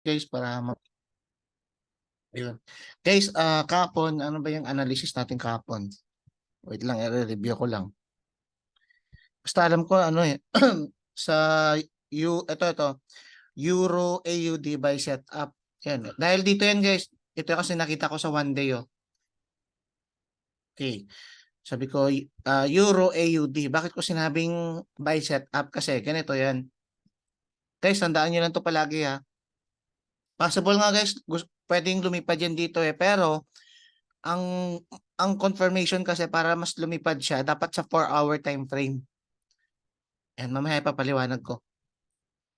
guys para yun. Guys, kahapon, ano ba yung analysis natin kahapon? Wait lang, i-review ko lang. Basta alam ko ano eh sa ito Euro AUD by setup. Yan. Dahil dito yan guys, ito kasi nakita ko sa one day oh. Okay. Sabi ko Euro AUD. Bakit ko sinabing by setup? Kasi ganito yan. Guys, tandaan niyo lang to palagi ha. Possible nga guys, pwedeng lumipad yan dito eh. Pero ang ang confirmation kasi para mas lumipad siya, dapat sa 4-hour time frame. Yan, mamaya ipapaliwanag ko.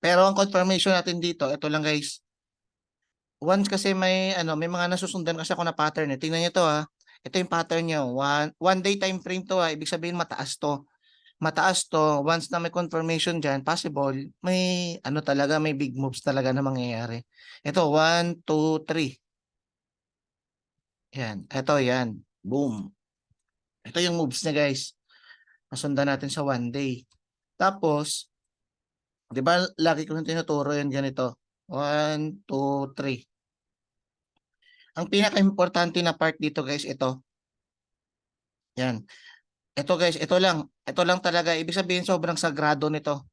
Pero ang confirmation natin dito, ito lang guys. Once kasi may mga nasusundan kasi ako na pattern eh. Tingnan niyo to ha. Ito yung pattern niya. One day time frame to ha. Ibig sabihin mataas to. Mataas to. Once na may confirmation dyan, possible, may talaga, may big moves talaga na mangyayari. Ito, 1, 2, 3. Yan. Ito, yan. Boom. Ito yung moves niya guys. Nasundan natin sa one day. Tapos, di ba lagi ko nang tinuturo yan ganito. 1, 2, 3. Ang pinaka-importante na part dito guys, ito. Yan. Ito guys, ito lang. Ito lang talaga. Ibig sabihin sobrang sagrado nito.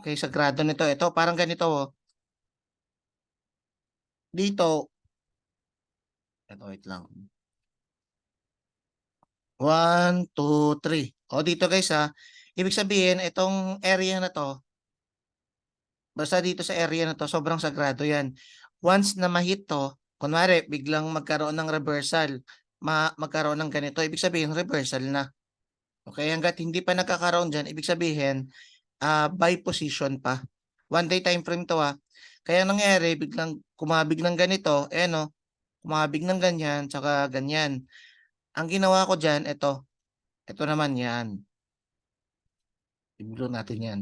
Okay, sagrado nito. Ito, parang ganito oh. Dito, ito, wait lang. 1, 2, 3. O dito guys ha. Ibig sabihin, itong area na to, basta dito sa area na to, sobrang sagrado yan. Once na ma-hit to, kunwari, biglang magkaroon ng reversal, magkaroon ng ganito, ibig sabihin, reversal na. Okay, hanggat hindi pa nagkakaroon dyan, ibig sabihin, by position pa. One day time frame to ha. Kaya nangyari, biglang kumabig ng ganito, no, kumabig ng ganyan, tsaka ganyan. Ang ginawa ko dyan, ito naman yan. Ibiglo natin yan.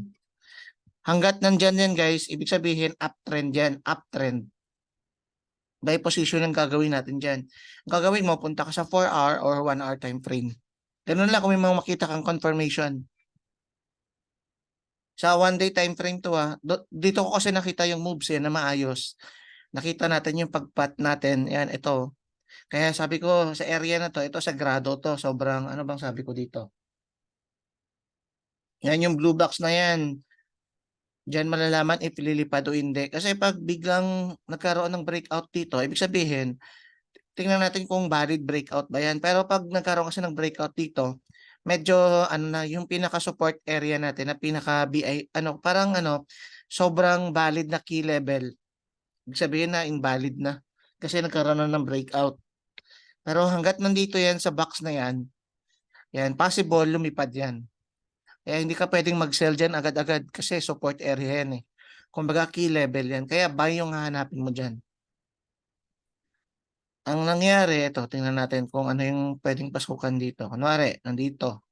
Hanggat nandyan yan guys, ibig sabihin uptrend yan, uptrend. By position ang gagawin natin dyan. Ang gagawin mo, punta ka sa 4-hour or 1-hour time frame. Ganun lang kung may mga makita kang confirmation. Sa one day time frame to dito ko kasi nakita yung moves na maayos. Nakita natin yung pagpat natin. Yan, ito. Kaya sabi ko sa area na to, ito sagrado to. Sobrang, ano bang sabi ko dito? Yan yung blue box na yan. Diyan malalaman if lilipad o hindi. Kasi pag biglang nagkaroon ng breakout dito, ibig sabihin, tingnan natin kung valid breakout ba yan. Pero pag nagkaroon kasi ng breakout dito, medyo yung pinaka support area natin na pinaka BI parang sobrang valid na key level. Ibig sabihin na invalid na kasi nagkaroon na ng breakout. Pero hangga't nandito yan sa box na yan, possible lumipad yan. Kaya hindi ka pwedeng mag-sell dyan agad-agad kasi support area yan eh. Kumbaga key level yan. Kaya buy yung hahanapin mo dyan. Ang nangyari, ito, tingnan natin kung ano yung pwedeng pasukan dito. Kunwari, nandito.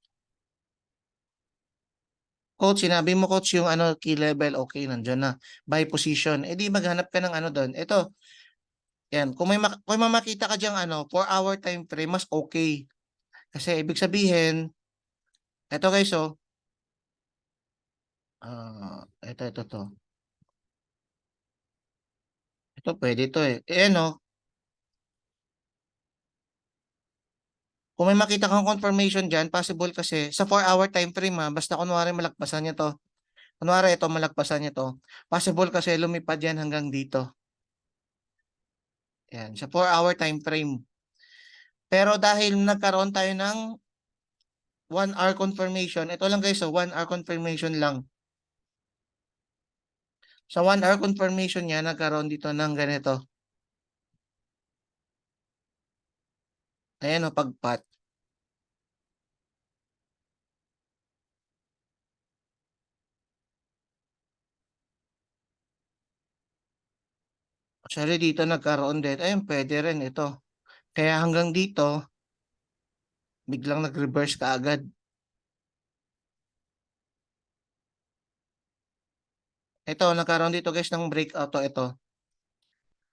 Coach, sinabi mo coach yung key level, okay, nandiyan na. Buy position. Eh di maghanap ka ng doon. Ito, yan. Kung may makita ka diyang 4-hour time frame, mas okay. Kasi ibig sabihin, ito guys, ito to. Ito pwede to eh. Kung may makita kang confirmation dyan, possible kasi sa 4-hour time frame basta kunwari malagpasan niya to. Kunwari ito, malagpasan niya to. Possible kasi lumipad yan hanggang dito. Yan, sa 4-hour time frame. Pero dahil nagkaroon tayo ng 1-hour confirmation, ito lang guys, 1-hour confirmation lang. Sa 1-hour confirmation niya, nagkaroon dito ng ganito. Ayan pagpat. Actually, dito nagkaroon din. Ayun, pwede rin ito. Kaya hanggang dito, biglang nag-reverse ka agad. Ito, nagkaroon dito guys ng breakout ito.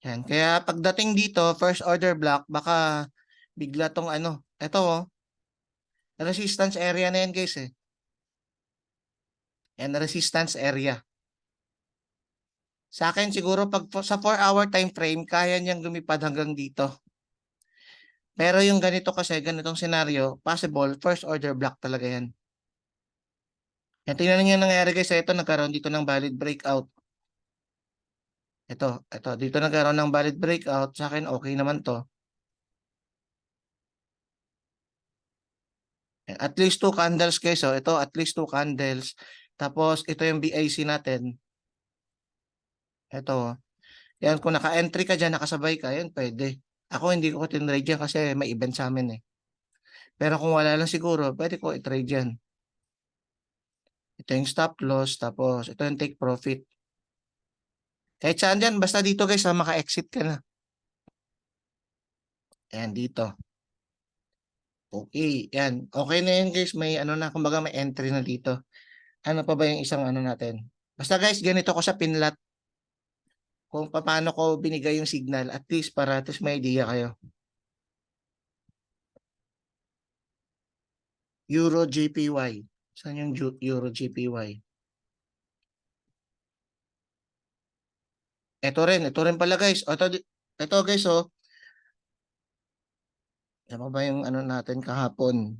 Yan. Kaya pagdating dito, first order block, baka bigla tong ito resistance area na yan guys eh. Yan, resistance area. Sa akin siguro pag sa 4-hour time frame, kaya niyang lumipad hanggang dito. Pero yung ganito kasi, ganitong senaryo, possible, first order block talaga yan. Yan, tingnan niyo yung nangyari guys, ito nagkaroon dito ng valid breakout. Ito, dito nagkaroon ng valid breakout, sa akin okay naman to. At least 2 candles guys, oh. Ito, at least 2 candles. Tapos, ito yung BIC natin. Ito, oh. Yan, kung naka-entry ka dyan, nakasabay ka, yan, pwede. Ako, hindi ko tinrade dyan kasi may event sa amin eh. Pero kung wala lang siguro, pwede ko i-trade dyan. Ito yung stop loss, tapos ito yung take profit. Kahit saan dyan, basta dito guys, ha, maka-exit ka na. Ayan, dito. Okay, yan. Okay na yan guys, may ano na, kumbaga may entry na dito. Ano pa ba yung isang ano natin? Basta guys, ganito ko sa pinlat kung paano ko binigay yung signal, at least para at least may idea kayo. Euro JPY. Saan yung Euro JPY? Ito rin pala guys. Ito guys, oh. Ano ba yung ano natin kahapon?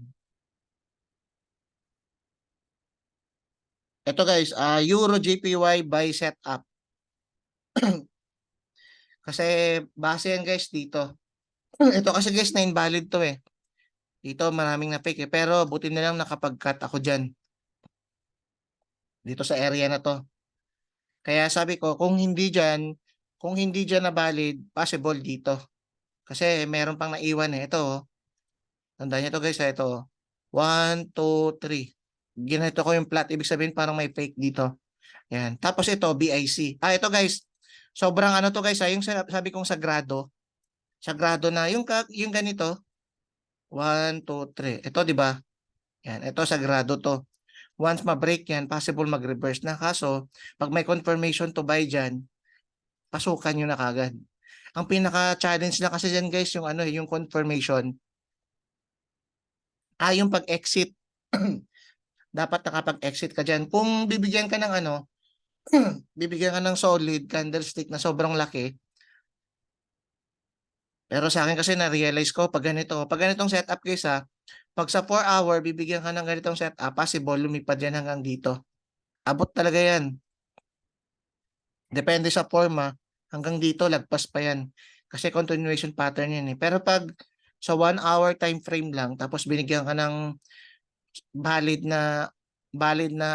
Ito guys, Euro JPY buy setup. Kasi base yan guys dito. Ito kasi guys na invalid to eh. Dito maraming na fake eh. Pero buti na lang nakapag-cut ako dyan. Dito sa area na to. Kaya sabi ko kung hindi dyan na valid, possible dito. Kasi meron pang naiwan eh. Ito oh. Tandaan niyo to guys, ito. 1, 2, 3. Ginito ko yung plot. Ibig sabihin parang may fake dito. Yan. Tapos ito, BIC. Ito guys. Sobrang ano to guys. Yung sabi kong sagrado. Sagrado na. Yung ganito. 1, 2, 3. Ito, di ba? Yan. Ito, sagrado to. Once ma-break yan, possible mag-reverse na. Kaso, pag may confirmation to buy dyan, pasukan nyo na kagad. Ang pinaka-challenge na kasi dyan guys, yung ano, yung confirmation. Yung pag-exit. Dapat nakapag-exit ka dyan. Kung bibigyan ka ng ano, bibigyan ka ng solid candlestick na sobrang laki. Pero sa akin kasi na-realize ko pag ganitong setup guys ha, pag sa 4 hour bibigyan ka ng ganitong setup, possible lumipad yan hanggang dito. Abot talaga yan. Depende sa forma, hanggang dito lagpas pa yan. Kasi continuation pattern yan eh. Pero pag sa 1 hour time frame lang, tapos binigyan ka ng valid na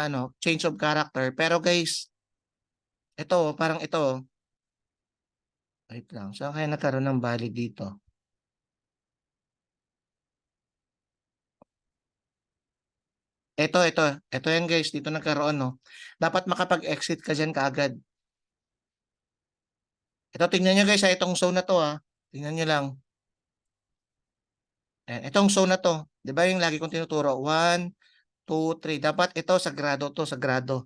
ano, change of character. Pero guys, ito, parang ito, wait lang, saan kaya nagkaroon ng valid dito? Ito yan guys, dito nagkaroon, no? Dapat makapag-exit ka dyan kaagad. Ito, tingnan nyo guys, itong zone na to, ha? Tingnan nyo lang. Ayan, itong zone na to, di ba yung lagi kong tinuturo? 1, 2, 3. Dapat ito, sagrado to, sagrado.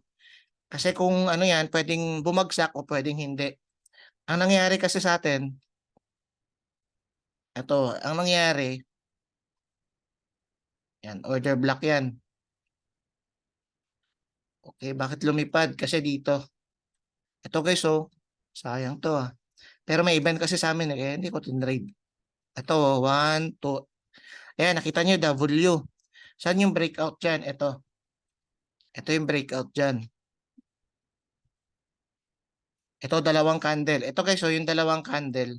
Kasi kung ano yan, pwedeng bumagsak o pwedeng hindi. Ang nangyari kasi sa atin, ito, ang nangyari, yan, order block yan. Okay, bakit lumipad? Kasi dito. Ito guys, oh, sayang to ah. Pero may event kasi sa amin eh, kaya hindi ko tinrade. Ito, 1, 2. Ayan, nakita nyo, W. Saan yung breakout dyan? Ito. Ito yung breakout dyan. Ito, dalawang candle. Ito guys, so yung dalawang candle.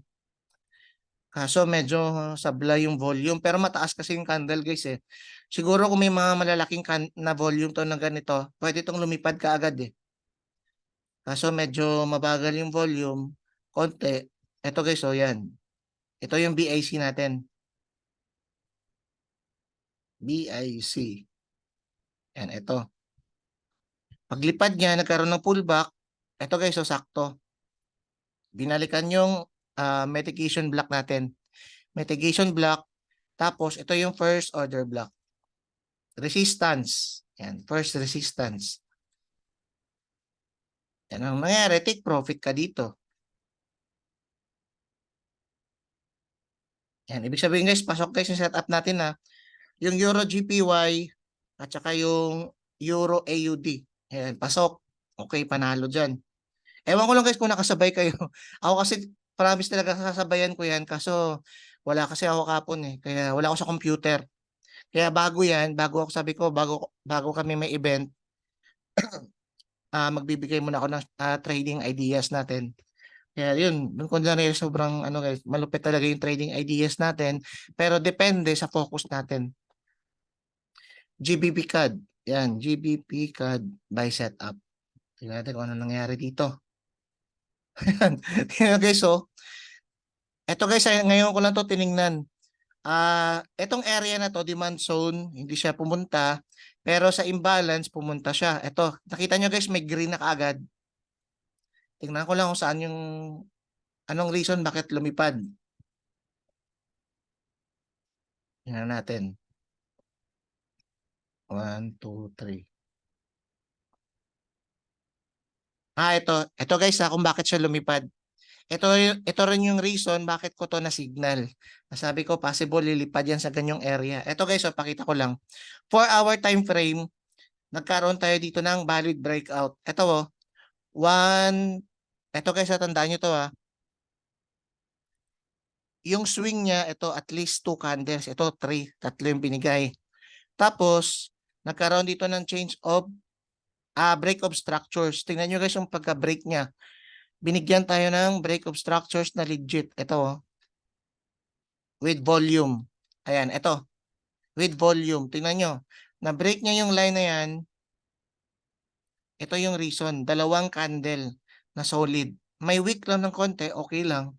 Kaso medyo sabla yung volume. Pero mataas kasi yung candle guys eh. Siguro kung may mga malalaking na volume to ng ganito, pwede itong lumipad ka agad eh. Kaso medyo mabagal yung volume. Konti. Ito guys, so yan. Ito yung BIC natin. BIC. Yan, ito. Paglipad niya, nagkaroon ng pullback. Ito guys, so sakto. Binalikan yung mitigation block natin. Mitigation block. Tapos, ito yung first order block. Resistance. Yan, first resistance. Yan ang nangyari, take profit ka dito. Yan, ibig sabihin guys, pasok guys yung setup natin na yung Euro GPY at saka yung Euro AUD. Yan, pasok. Okay, panalo dyan. Ewan ko lang guys kung nakasabay kayo. Ako kasi promise talaga sasabayan ko yan kaso wala kasi ako kapon eh. Kaya wala ako sa computer. Kaya bago yan, bago ako sabi ko, bago kami may event, magbibigay muna ako ng trading ideas natin. Kaya yun, dun ko na rin sobrang ano guys, malupit talaga yung trading ideas natin. Pero depende sa focus natin. GBP CAD. Yan, GBP CAD by setup. Tingnan natin kung ano nangyari dito. Yan. Tingnan guys, so, eto guys, ngayon ko lang to tiningnan. Etong area na to, demand zone, hindi siya pumunta. Pero sa imbalance, pumunta siya. Eto, nakita nyo guys, may green na kaagad. Tingnan ko lang kung saan yung, anong reason bakit lumipad. Tingnan natin. 1, 2, 3. Ito guys kung bakit siya lumipad. Ito rin yung reason bakit ko to na signal. Sabi ko possible lilipad yan sa ganyong area. Ito guys, pakita ko lang. 4-hour time frame, nagkaroon tayo dito ng valid breakout. Ito ito guys, tandaan nyo to Yung swing niya, ito at least 2 candles. Ito 3, tatlo yung binigay. Tapos, nagkaroon dito ng change of break of structures. Tingnan nyo guys yung pagka-break niya. Binigyan tayo ng break of structures na legit. Ito with volume. Ayan, ito. With volume. Tingnan nyo. Na-break niya yung line na yan. Ito yung reason. Dalawang candle na solid. May wick lang ng konti, okay lang.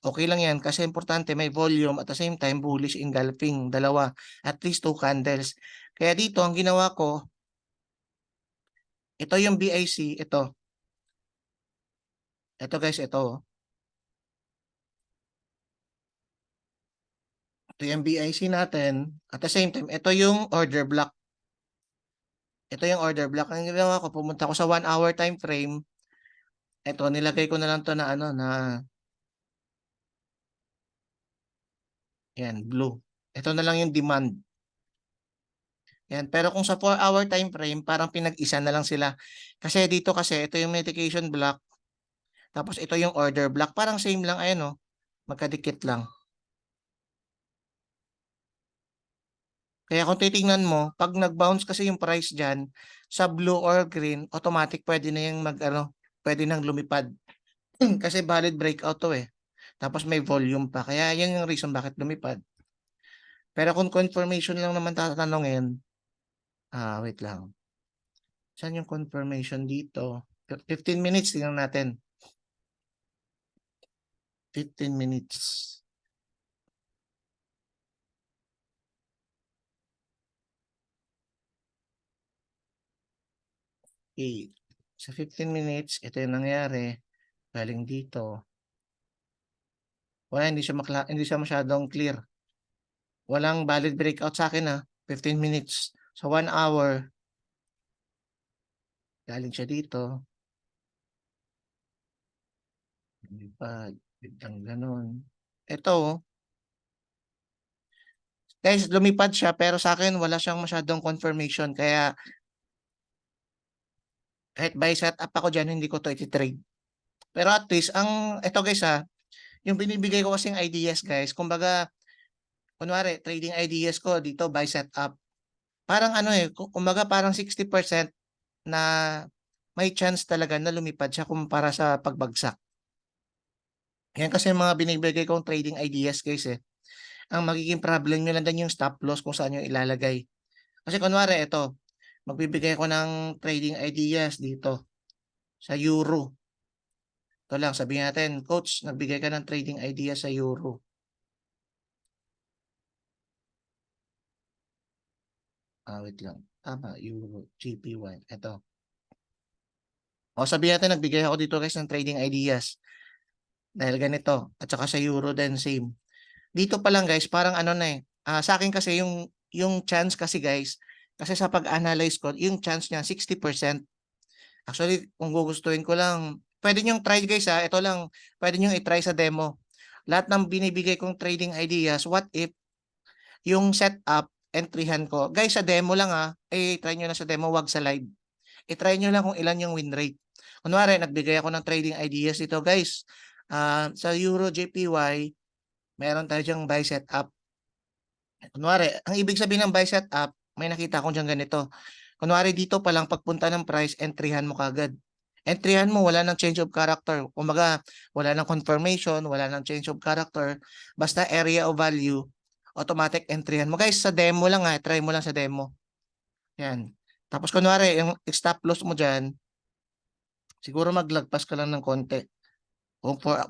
Okay lang yan kasi importante may volume at the same time bullish engulfing. Dalawa. At least 2 candles. Kaya dito, ang ginawa ko, ito yung BIC. Ito. Ito guys, ito. Ito yung BIC natin. At the same time, ito yung order block. Ito yung order block. Ang ginawa ko, pumunta ko sa 1-hour time frame. Ito, nilagay ko na lang to na ano, na yan, blue. Ito na lang yung demand. Yan. Pero kung sa 4-hour time frame, parang pinag-isa na lang sila. Kasi dito kasi, ito yung medication block. Tapos ito yung order block. Parang same lang, ayan o. Magkadikit lang. Kaya kung titingnan mo, pag nag-bounce kasi yung price dyan, sa blue or green, automatic pwede na yung pwede nang lumipad. Kasi valid breakout to eh. Tapos may volume pa. Kaya yan yung reason bakit lumipad. Pero kung confirmation lang naman tatanungin, wait lang. Saan yung confirmation dito? 15 minutes, tingnan natin. 15 minutes. Okay. Sa 15 minutes, ito yung nangyari. Galing dito. Wala, hindi siya masyadong clear. Walang valid breakout sa akin 15 minutes. So 1 hour. Galing siya dito. Lumipad. Biglang ganun. Ito, guys, lumipad siya pero sa akin wala siyang masyadong confirmation. Kaya kahit by set up ako dyan, hindi ko to iti-trade. Pero at least, ito guys yung binibigay ko kasing ideas guys, kumbaga, kunwari, trading ideas ko dito by set up. Parang kumbaga parang 60% na may chance talaga na lumipad siya kumpara sa pagbagsak. Yan kasi yung mga binibigay kong trading ideas guys Ang magiging problem nyo lang din yung stop loss kung saan nyo ilalagay. Kasi kunwari ito, magbibigay ko ng trading ideas dito sa euro. Ito lang, sabihin natin, coach, nagbigay ka ng trading idea sa euro. Wait lang. Tama, euro, GPY. Ito. O sabihin natin, nagbigay ako dito guys ng trading ideas. Dahil ganito. At saka sa euro din, same. Dito pa lang guys, parang ano na sa akin kasi yung chance kasi guys, kasi sa pag-analyze ko, yung chance niya 60%. Actually, kung gugustuhin ko lang, pwede nyo try guys ito lang, pwede nyo i-try sa demo. Lahat ng binibigay kong trading ideas, what if yung setup, entryhan ko, guys sa demo lang try nyo na sa demo, wag sa live. I-try nyo lang kung ilan yung win rate. Kunwari, nagbigay ako ng trading ideas dito guys. Sa Euro JPY, meron tayo diyang buy setup. Kunwari, ang ibig sabihin ng buy setup, may nakita akong dyan ganito. Kunwari dito pa lang pagpunta ng price, entryhan mo kagad. Entryhan mo, wala nang change of character. Kumbaga, wala nang confirmation, wala nang change of character. Basta area of value, automatic entryhan mo. Guys, sa demo lang ha, try mo lang sa demo. Yan. Tapos kunwari, yung stop loss mo dyan, siguro maglagpas ka lang ng konti.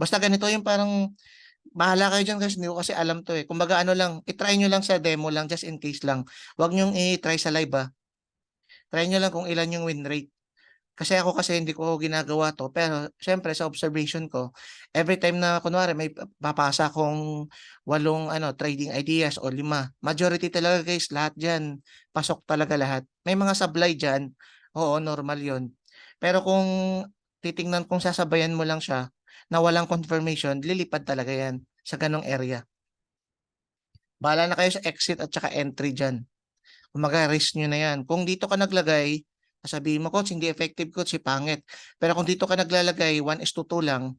Basta ganito yung parang, bahala kayo dyan guys, hindi ko kasi alam to eh. Kumbaga ano lang, itry nyo lang sa demo lang, just in case lang. Huwag nyo i-try sa live ah. Try nyo lang kung ilan yung win rate. Kasi ako kasi hindi ko ginagawa to. Pero syempre sa observation ko, every time na kunwari may papasa akong 8 trading ideas o 5. Majority talaga guys, lahat dyan. Pasok talaga lahat. May mga sablay dyan. Oo, normal yon. Pero kung titingnan kung sasabayan mo lang siya na walang confirmation, lilipad talaga yan sa ganong area. Bahala na kayo sa exit at saka entry dyan. Kumaga risk nyo na yan. Kung dito ka naglagay, sabihin mo, coach, hindi effective coach, si pangit. Pero kung dito ka naglalagay, 1:2 lang,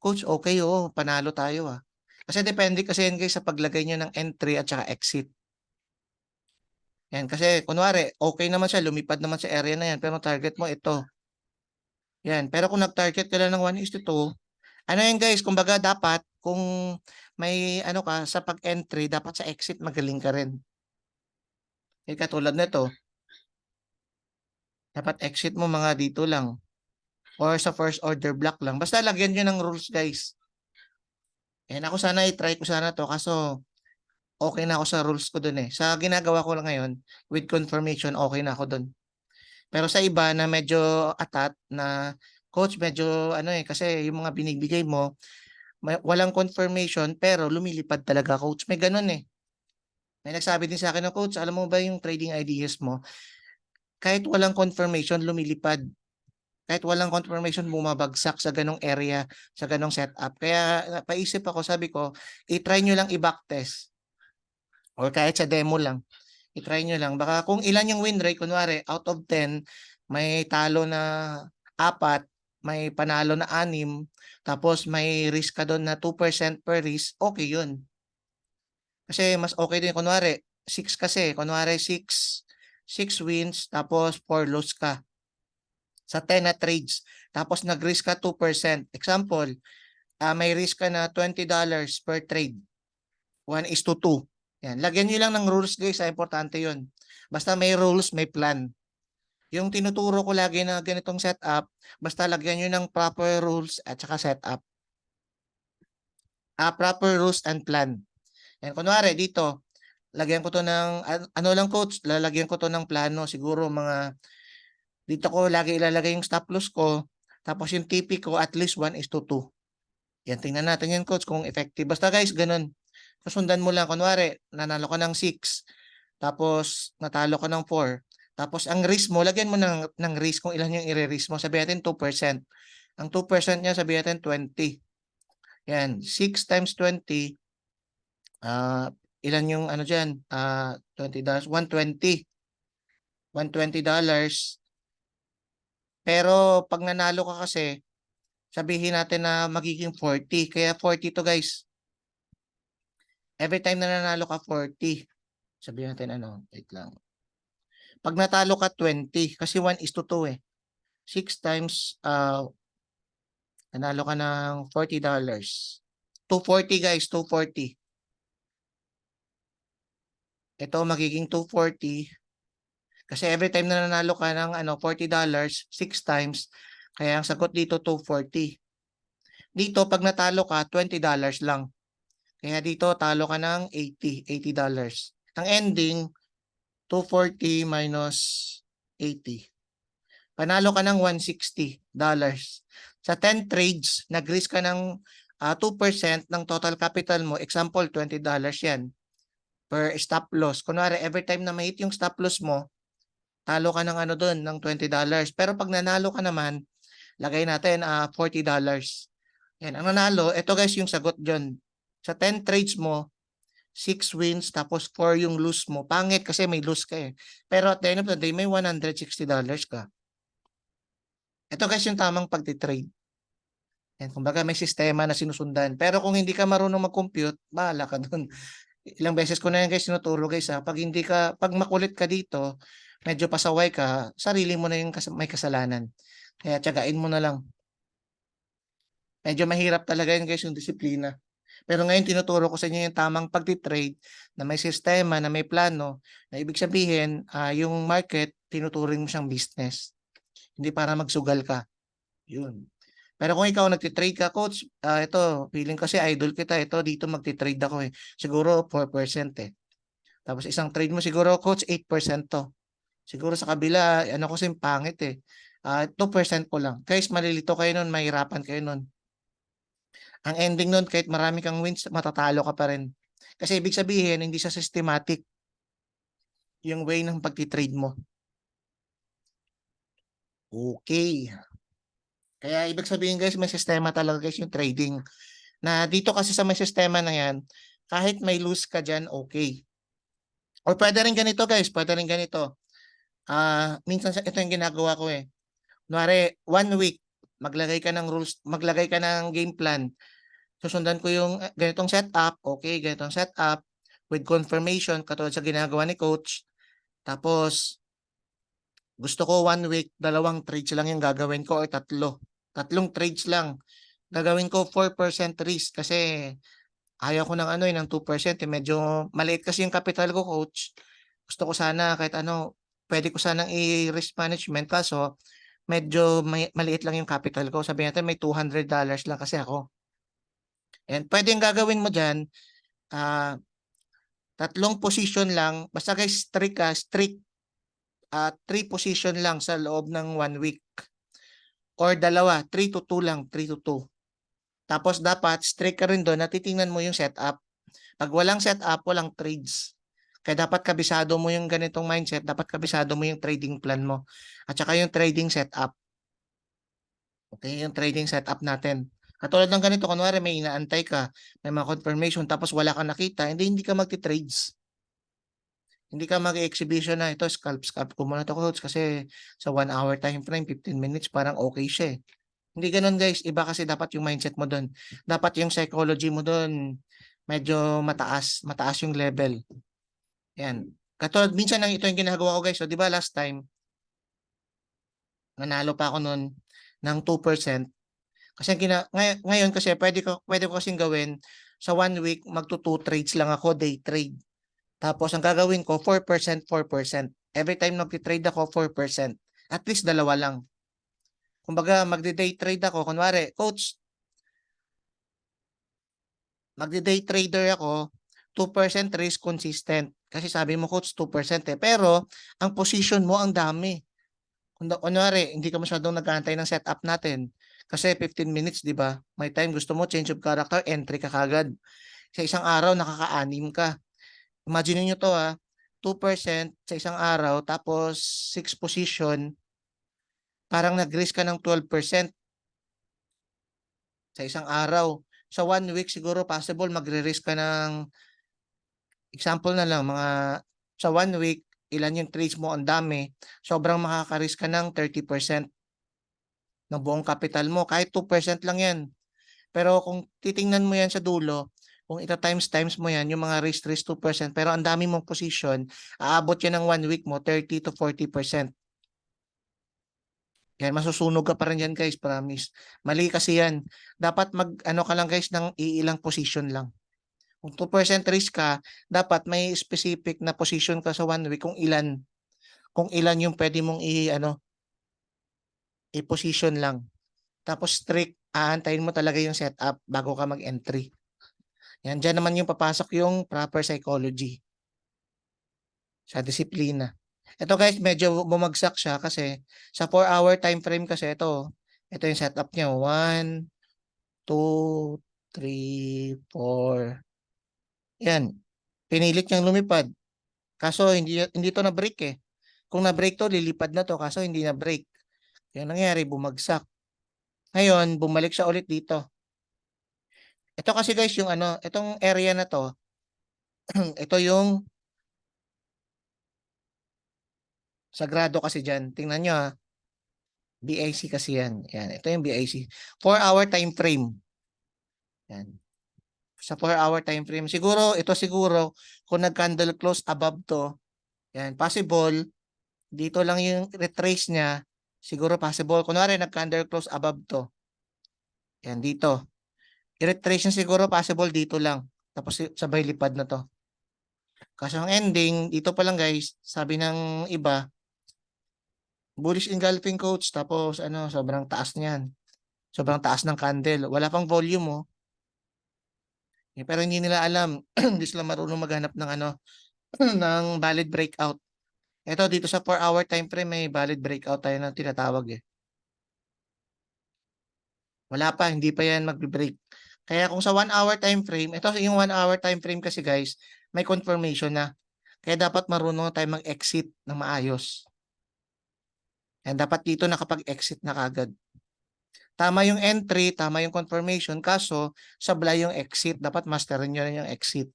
coach, okay, oo, panalo tayo ah. Kasi depende kasi yan guys sa paglagay nyo ng entry at saka exit. Yan, kasi kunwari, okay naman siya, lumipad naman sa area na yan, pero target mo ito. Yan, pero kung nag-target ka lang ng 1:2, ano yan guys, kumbaga dapat, kung may ano ka, sa pag-entry, dapat sa exit magaling ka rin. Eh, katulad nito, dapat exit mo mga dito lang. Or sa first order block lang. Basta lagyan nyo ng rules guys. And ako sana i-try ko sana to kaso okay na ako sa rules ko dun eh. Sa ginagawa ko lang ngayon, with confirmation, okay na ako dun. Pero sa iba na medyo atat na coach, medyo ano eh, kasi yung mga binibigay mo, walang confirmation pero lumilipad talaga coach. May ganun eh. May nagsabi din sa akin ng coach, alam mo ba yung trading ideas mo, kahit walang confirmation, lumilipad. Kahit walang confirmation, bumabagsak sa ganong area, sa ganong setup. Kaya paisip ako, sabi ko, i-try nyo lang i-backtest. Or kahit sa demo lang. I-try nyo lang. Baka kung ilan yung win rate, kunwari, out of 10, may talo na 4, may panalo na 6, tapos may risk ka doon na 2% per risk, okay yun. Kasi mas okay din, kunwari, 6 kasi, kunwari 6 wins, tapos 4 loss ka sa 10 na trades. Tapos nag-risk ka 2%. Example, may risk ka na $20 per trade. 1:2. Yan. Lagyan nyo lang ng rules guys. Importante yun. Basta may rules, may plan. Yung tinuturo ko lagi na ganitong setup, basta lagyan nyo ng proper rules at saka setup. Proper rules and plan. Yan. Kunwari dito, lagyan ko to ng, ano lang coach, lalagyan ko to ng plano. Siguro mga, dito ko lagi ilalagay yung stop loss ko. Tapos yung TP ko at least 1:2. Yan, tingnan natin yan coach kung effective. Basta guys, ganun. Susundan mo lang. Kunwari, nanalo ka ng 6. Tapos, natalo ka ng 4. Tapos, ang risk mo, lagyan mo ng risk kung ilan yung i-risk mo. Sabihin natin 2%. Ang 2% niya, sabihin natin 20. Yan, 6 times 20. Ilan yung ano dyan? $20. 120. $120. Pero, pag nanalo ka kasi, sabihin natin na magiging 40. Kaya 40 to guys. Every time na nanalo ka 40. Sabihin natin ano, wait lang. Pag natalo ka 20, kasi 1:2 eh. 6 times, nanalo ka ng $40. 240 guys, 240. Ito magiging 240. Kasi every time na nanalo ka ng $40, 6 times. Kaya ang sagot dito 240. Dito pag natalo ka, $20 lang. Kaya dito talo ka ng $80. Ang ending, 240 minus 80. Panalo ka ng $160. Sa 10 trades, nag-risk ka ng 2% ng total capital mo. Example, $20 yan per stop loss. Kunwari, every time na ma-hit yung stop loss mo, talo ka ng doon, ng $20. Pero pag nanalo ka naman, lagay natin $40. Yan, ang nanalo, ito guys yung sagot dyan. Sa 10 trades mo, 6 wins, tapos 4 yung lose mo. Pangit kasi may lose ka eh. Pero at the end of the day, may $160 ka. Ito guys yung tamang pagtitrade. Yan, kumbaga may sistema na sinusundan. Pero kung hindi ka marunong mag-compute, bahala ka dun. Ilang beses ko na yan guys tinuturo guys ha. Pag makulit ka dito, medyo pasaway ka, sarili mo na yung may kasalanan. Kaya tiyagain mo na lang. Medyo mahirap talaga yun guys yung disiplina. Pero ngayon tinuturo ko sa inyo yung tamang pagtitrade na may sistema, na may plano, na ibig sabihin, yung market, tinuturing mo siyang business. Hindi para magsugal ka. Yun. Pero kung ikaw nagtitrade ka, coach, ito, feeling kasi idol kita. Ito, dito magtitrade ako eh. Siguro 4% eh. Tapos isang trade mo siguro, coach, 8% to. Siguro sa kabila, ano ko kasi pangit eh. 2% ko lang. Guys, malilito kayo nun, mahirapan kayo nun. Ang ending nun, kahit marami kang wins, matatalo ka pa rin. Kasi ibig sabihin, hindi sa systematic yung way ng pagtitrade mo. Okay. Kaya ibig sabihin guys, may sistema talaga guys yung trading. Na dito kasi sa may sistema na yan, kahit may lose ka dyan, okay. Or pwede rin ganito guys, pwede rin ganito. Minsan ito yung ginagawa ko eh. Kunwari, 1 week, maglagay ka ng rules, maglagay ka ng game plan. Susundan ko yung ganitong setup, okay, ganitong setup with confirmation katulad sa ginagawa ni coach. Tapos gusto ko 1 week, 2 trades lang yung gagawin ko or 3 trades lang. Gagawin ko 4% risk kasi ayaw ko ng ano ng 2%. Medyo maliit kasi yung capital ko, coach. Gusto ko sana kahit ano, pwede ko sanang i-risk management kaso medyo maliit lang yung capital ko. Sabi natin may $200 lang kasi ako. And pwede yung gagawin mo dyan, ah, 3 position lang. Basta guys, strict 3 position lang sa loob ng 1 week. Or dalawa, 3 to 2 lang, 3 to 2. Tapos dapat strict ka rin doon na titingnan mo yung setup. Pag walang setup, walang trades. Kaya dapat kabisado mo yung ganitong mindset, dapat kabisado mo yung trading plan mo. At saka yung trading setup. Okay, yung trading setup natin. Katulad ng ganito, kunwari may inaantay ka, may mga confirmation, tapos wala kang nakita, hindi ka magti-trades. Hindi ka mag-exhibition na ito, scalp ko muna ito coach kasi sa 1 hour time frame, 15 minutes, parang okay siya eh. Hindi ganun guys, iba kasi dapat yung mindset mo doon. Dapat yung psychology mo doon, medyo mataas yung level. Yan. Katulad, minsan lang ito yung ginagawa ko guys. So, di ba last time, nanalo pa ako noon ng 2%. Kasi ngayon kasi pwede ko kasing gawin sa 1 week, magto 2 trades lang ako, day trade. Tapos ang gagawin ko, 4%, 4%. Every time nagtitrade ako, 4%. At least dalawa lang. Kumbaga, magdi-day trade ako. Kunwari, coach, magdi-day trader ako, 2% risk consistent. Kasi sabi mo, coach, 2% eh. Pero, ang position mo, ang dami. Kunwari, hindi ka masyadong nag-aantay ng setup natin. Kasi 15 minutes, di ba? May time, gusto mo, change of character, entry ka kagad. Sa isang araw, nakaka-anim ka. Imagine niyo to 2% sa isang araw, tapos 6 position, parang nag-risk ka ng 12% sa isang araw. Sa 1 week, siguro possible magre-risk ka ng, example na lang, sa 1 week, ilan yung trades mo, ang dami, sobrang makaka-risk ka ng 30% ng buong capital mo. Kahit 2% lang yan. Pero kung titingnan mo yan sa dulo, kung times mo yan, yung mga risk 2%, pero ang dami mong position, aabot yan ng 1 week mo, 30 to 40%. Yan, masusunog ka pa rin yan guys, promise. Mali kasi yan. Dapat ano ka lang guys ng iilang position lang. Kung 2% risk ka, dapat may specific na position ka sa 1 week kung ilan yung pwede mong i-position lang. Tapos strict, aantayin mo talaga yung setup bago ka mag-entry. Yan, dyan naman yung papasok yung proper psychology sa disiplina. Ito guys, medyo bumagsak siya kasi sa 4-hour time frame kasi ito yung setup niya. 1, 2, 3, 4. Yan. Pinilit niyang lumipad. Kaso hindi to na-break eh. Kung na-break to, lilipad na to. Kaso hindi na-break. Yung nangyari, bumagsak. Ngayon, bumalik siya ulit dito. Ito kasi guys, yung itong area na to, ito yung sagrado kasi dyan. Tingnan nyo BIC kasi yan. Yan. Ito yung BIC. 4-hour time frame. Yan. Sa 4-hour time frame. Siguro, ito siguro, kung nag-candle close above to, yan, possible, dito lang yung retrace niya, siguro possible. Kunwari, nag-candle close above to. Yan, dito. I-retrace niya siguro possible dito lang. Tapos sabay lipad na to. Kaso ang ending, dito pa lang guys, sabi ng iba, bullish engulfing coach, tapos ano, sobrang taas niyan. Sobrang taas ng candle. Wala pang volume oh. Pero hindi nila alam, hindi sila marunong maghanap ng ano, ng valid breakout. Ito dito sa 4-hour time frame may valid breakout tayo na tinatawag eh. Wala pa, hindi pa yan magbe-break. Kaya kung sa 1-hour time frame, ito yung 1-hour time frame kasi guys, may confirmation na. Kaya dapat marunong tayo mag-exit ng maayos. And dapat dito nakapag-exit na kagad. Tama yung entry, tama yung confirmation, kaso sablay yung exit. Dapat masterin nyo rin yung exit.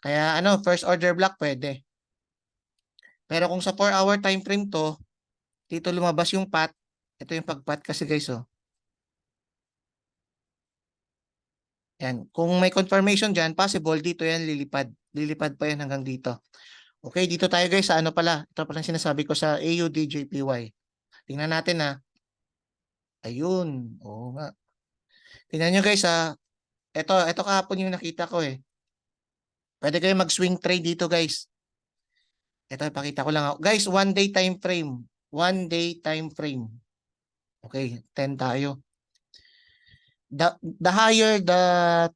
Kaya ano, first order block pwede. Pero kung sa 4-hour time frame to, dito lumabas yung pat. Ito yung pag-pat kasi guys oh. Yan. Kung may confirmation dyan, possible dito yan lilipad. Lilipad pa yan hanggang dito. Okay, dito tayo guys sa ano pala. Ito pala sinasabi ko sa AUDJPY. Tingnan natin ha. Ayun. Oo nga. Tingnan nyo guys ha. Ito kahapon yung nakita ko eh. Pwede kayo mag-swing trade dito guys. Ito, ipakita ko lang ako. Guys, 1 day time frame. 1 day time frame. Okay, 10 tayo. The higher the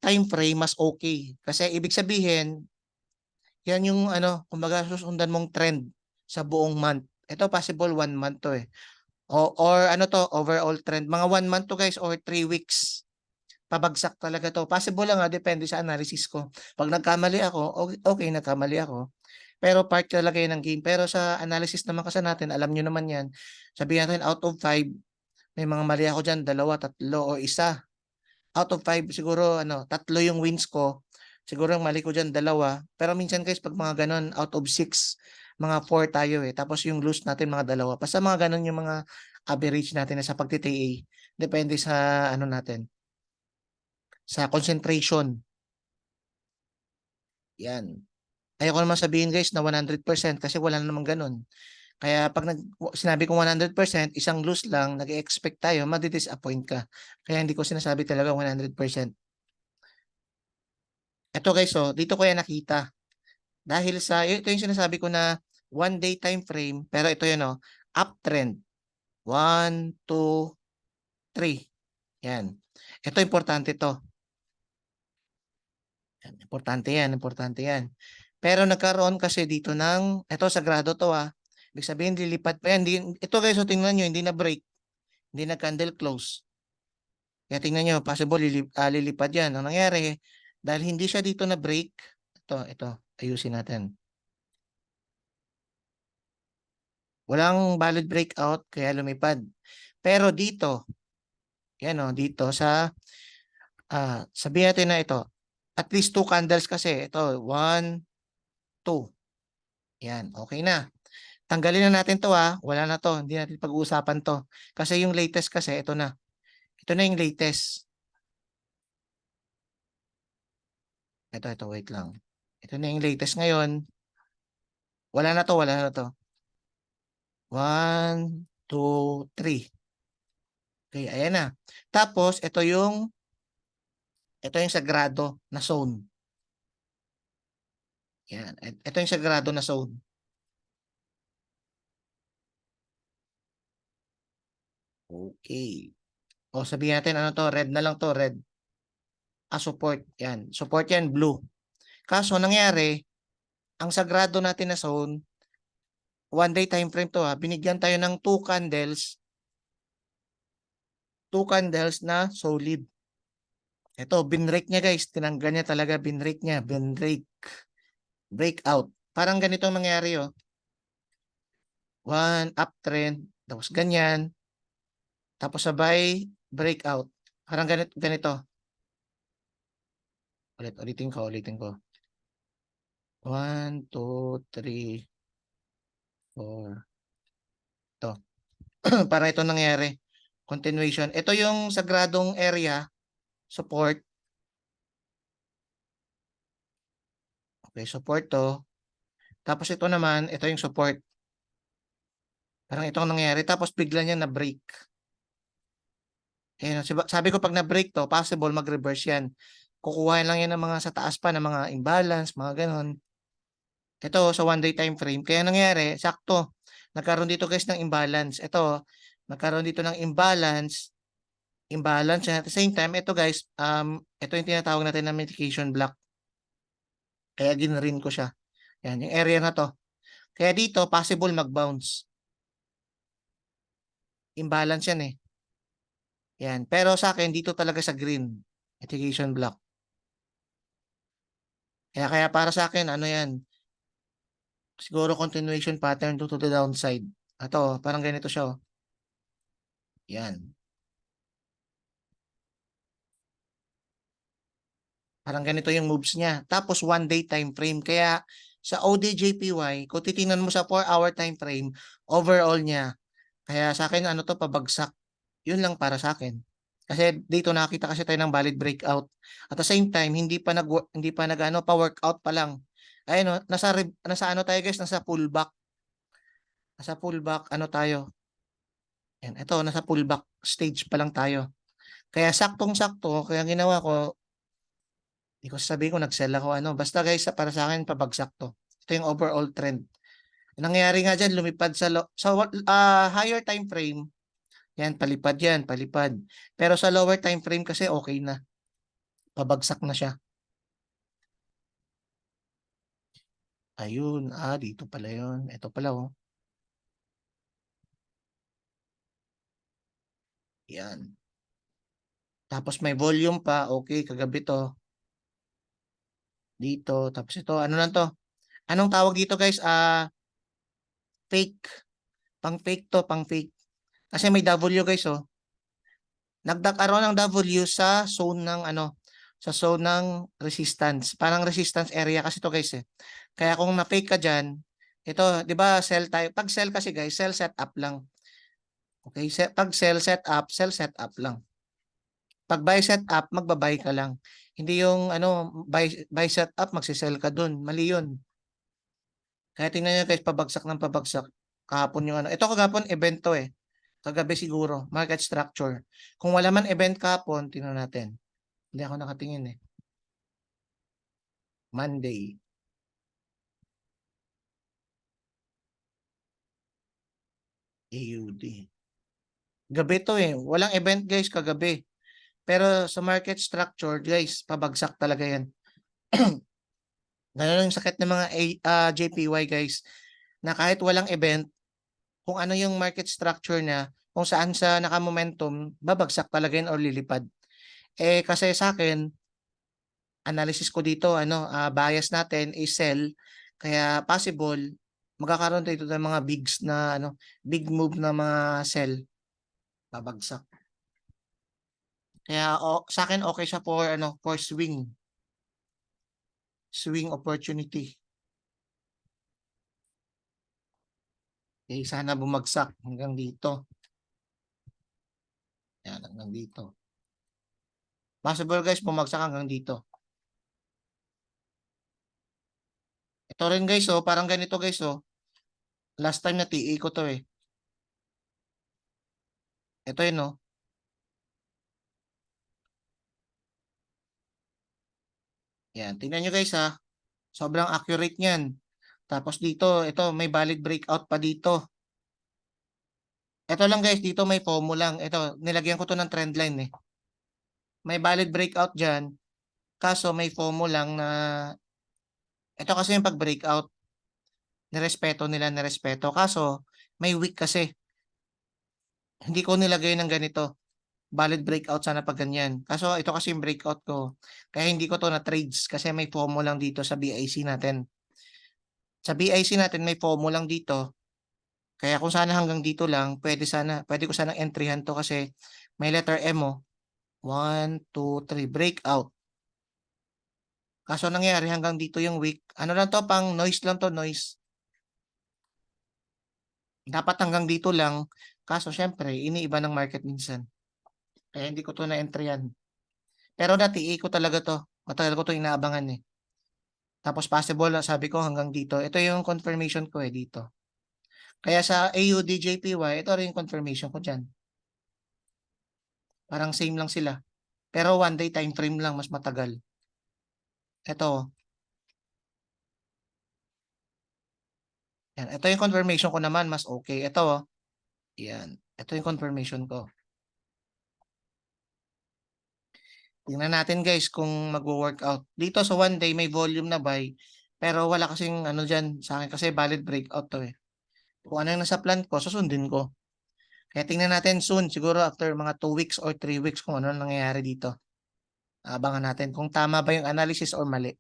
time frame, mas okay. Kasi ibig sabihin, yan yung ano, kumbaga susundan mong trend sa buong month. Ito possible 1 month to eh. Or ano to, overall trend. Mga 1 month to guys or 3 weeks. Pabagsak talaga to. Possible lang depende sa analysis ko. Pag nagkamali ako, okay, nagkamali ako. Pero part talaga yun ng game. Pero sa analysis naman kasi natin, alam nyo naman yan. Sabihin natin out of 5, may mga mali ako dyan, 2, 3 o 1. Out of 5, siguro ano, 3 yung wins ko. Siguro yung mali ko dyan, 2. Pero minsan guys, pag mga ganon, out of 6, mga 4 tayo eh. Tapos yung lose natin mga 2. Basta mga ganon yung mga average natin sa pagti-TA. Depende sa ano natin, sa concentration. Yan. Ayoko naman sabihin guys na 100% kasi wala namang ganun. Kaya pag sinabi kong 100%, isang lose lang, nag-expect tayo, madi-disappoint ka. Kaya hindi ko sinasabi talaga 100%. Ito guys, oh, dito ko yan nakita. Dahil sa, ito yung sinasabi ko na 1 day time frame, pero ito yun, oh, uptrend. 1, 2, 3. Yan. Ito, importante to. Yan, importante yan, importante yan. Pero nagkaroon kasi dito ng, ito sagrado to ibig sabihin, lilipat pa yan. Ito guys, so tingnan nyo, hindi na break. Hindi na candle close. Kaya tingnan nyo, possible lilipad yan. Ang nangyari, dahil hindi siya dito na break, ito, ayusin natin. Walang valid breakout, kaya lumipad. Pero dito, yan o, dito sa, sabihin natin na ito, at least 2 candles kasi. Ito, 1, 2. Yan, okay na. Tanggalin na natin to wala na to, hindi natin pag-uusapan to. Kasi yung latest kasi, ito na. Ito na yung latest. Ito, wait lang. Ito na yung latest ngayon. Wala na to, wala na to. 1, 2, 3. Okay, ayan na. Tapos, ito yung sagrado na zone. Yan. Ito yung sagrado na zone. Okay. O sabihin natin ano to, red na lang to, red. Support. Yan. Support yan, blue. Kaso nangyari, ang sagrado natin na zone, 1 day time frame to binigyan tayo ng 2 candles, 2 candles na solid. Ito, binrake niya guys. Tinanggal niya talaga, binrake niya. Binrake. Breakout. Parang ganito ang nangyari One uptrend, tapos ganyan, tapos sabay breakout. Parang ganito. Ulitin ko. 1, 2, 3, 4. Ito. Para ito nangyari. Continuation. Ito yung sagradong area, support. Okay, support to. Tapos ito naman, ito yung support. Parang ito ang nangyari. Tapos bigla niya na-break. Ayan, sabi ko pag na-break to, possible mag-reverse yan. Kukuha lang yan ng mga sa taas pa, ng mga imbalance, mga ganon. Ito sa 1 day time frame. Kaya nangyari, sakto. Nagkaroon dito guys ng imbalance. Ito, nagkaroon dito ng imbalance. And at the same time, ito guys, ito yung tinatawag natin na mitigation block. Kaya ginrin ko siya. Yan, yung area na to. Kaya dito, possible mag-bounce. Imbalance yan eh. Yan. Pero sa akin, dito talaga sa green. Mitigation block. Kaya para sa akin, ano yan? Siguro continuation pattern to the downside. Ito, parang ganito siya. Oh. Yan. Parang ganito yung moves niya. Tapos 1 day time frame. Kaya sa ODJPY, kung titingnan mo sa 4-hour time frame, overall niya. Kaya sa akin, ano to, pabagsak. Yun lang para sa akin. Kasi dito nakita kasi tayo ng valid breakout. At the same time, hindi pa nag ano pa workout pa lang. Ayun no, nasa ano tayo guys, nasa pullback. Nasa pullback ano tayo? Yan, ito nasa pullback stage pa lang tayo. Kaya saktong-sakto, kaya ginawa ko, hindi ko sasabihin ko nag-sell ako ano. Basta guys, para sa akin pabagsak to. Ito yung overall trend. Nangyari nga dyan, lumipad sa higher time frame, yan, palipad. Pero sa lower time frame kasi okay na. Pabagsak na siya. Ayun, dito pala yun. Ito pala, oh. Yan. Tapos may volume pa. Okay, kagabi to. Dito. Tapos ito, ano lang to? Anong tawag dito, guys? Fake. Pang fake to, pang fake. Kasi may W, guys, oh. Nagkakaroon ng W sa zone ng, ano, sa zone ng resistance. Parang resistance area kasi to, guys, eh. Kaya kung na-fake ka dyan, ito, di ba, sell tayo. Pag sell kasi, guys, sell set up lang. Okay, pag sell set up lang. Pag buy set up, magba-buy ka lang. Hindi yung ano, buy set up, magsisell ka dun. Mali yun. Kaya tingnan nyo guys, pabagsak ng pabagsak. Kahapon yung ano. Ito kagapon, event to eh. Kagabi siguro, market structure. Kung wala man event kahapon, tingnan natin. Hindi ako nakatingin eh. Monday. AUD. Gabi to eh. Walang event guys kagabi. Pero sa market structure, guys, pabagsak talaga yan. Ganun yung sakit ng mga JPY guys. Na kahit walang event, kung ano yung market structure niya, kung saan sa naka-momentum, babagsak talaga yun or lilipad. Eh kasi sa akin, analysis ko dito, ano, bias natin is sell. Kaya possible, magkakaroon dito ng mga bigs na, ano, big move na mga sell. Babagsak. Kaya sa akin okay siya for, ano, for swing. Swing opportunity. Eh, sana bumagsak hanggang dito. Yan, hanggang dito. Possible guys, bumagsak hanggang dito. Ito rin guys, oh, parang ganito guys, oh. Last time na TE ko to eh. Ito yun, oh. Yan, tingnan nyo guys, ha. Sobrang accurate niyan. Tapos dito, ito, may valid breakout pa dito. Ito lang guys, dito may FOMO lang. Ito, nilagyan ko to ng trend line eh. May valid breakout dyan. Kaso may FOMO lang na, ito kasi yung pag-breakout. Nirespeto nila, nirespeto. Kaso, may week kasi. Hindi ko nilagay ng ganito. Valid breakout sana pag ganyan. Kaso ito kasi yung breakout ko. Kaya hindi ko to na trades kasi may FOMO lang dito sa BIC natin. Sa BIC natin may FOMO lang dito. Kaya kung sana hanggang dito lang, pwede ko sana entryhan to kasi may letter M oh. 1, 2, 3, breakout. Kaso nangyari hanggang dito yung week. Ano lang to, pang noise lang to, noise. Dapat hanggang dito lang. Kaso siyempre iniiba ng market minsan. Kaya hindi ko 'to na-entry-yan. Pero dati ko talaga 'to, matagal ko 'to inaabangan, eh. Tapos possible na sabi ko hanggang dito, ito yung confirmation ko, eh, dito. Kaya sa AUD-JPY ito rin yung confirmation ko diyan. Parang same lang sila. Pero 1 day time frame lang mas matagal. Ito, yan. Ito yung confirmation ko naman mas okay. Ito, yan. Ito yung confirmation ko. Tingnan natin guys kung magwo-workout. Dito sa 1 day may volume na buy, pero wala kasing ano diyan sa akin kasi valid breakout 'to, eh. Kung ano yung nasa plan ko susundin ko. Kaya tingnan natin soon siguro after mga 2 weeks or 3 weeks kung ano nangyayari dito. Abangan natin kung tama ba yung analysis or mali.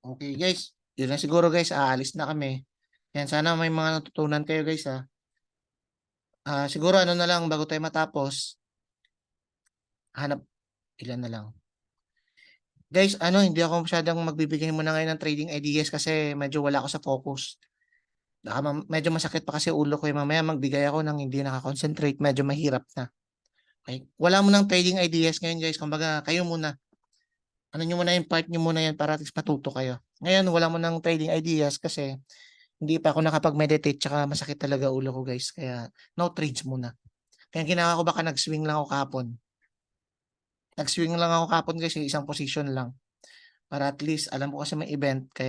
Okay guys, yun na siguro guys, aalis na kami. Yan sana may mga natutunan kayo guys, siguro ano na lang bago tayo matapos, hanap ilan na lang. Guys, ano hindi ako masyadong magbibigay muna ngayon ng trading ideas kasi medyo wala ako sa focus. Baka medyo masakit pa kasi ulo ko, eh, mamaya magbigay ako ng hindi naka-concentrate, medyo mahirap na. Okey, wala munang trading ideas ngayon guys, kumbaga kayo muna, ano niyo muna yung part niyo muna yan para at least matuto kayo. Ngayon wala munang trading ideas kasi hindi pa ako nakapag-meditate tsaka masakit talaga ulo ko guys, kaya no trades muna. Kaya ang ginawa ko baka nag-swing lang ako kahapon. Nag-swing lang ako kahapon guys, yung isang position lang para at least alam ko kasi may event kaya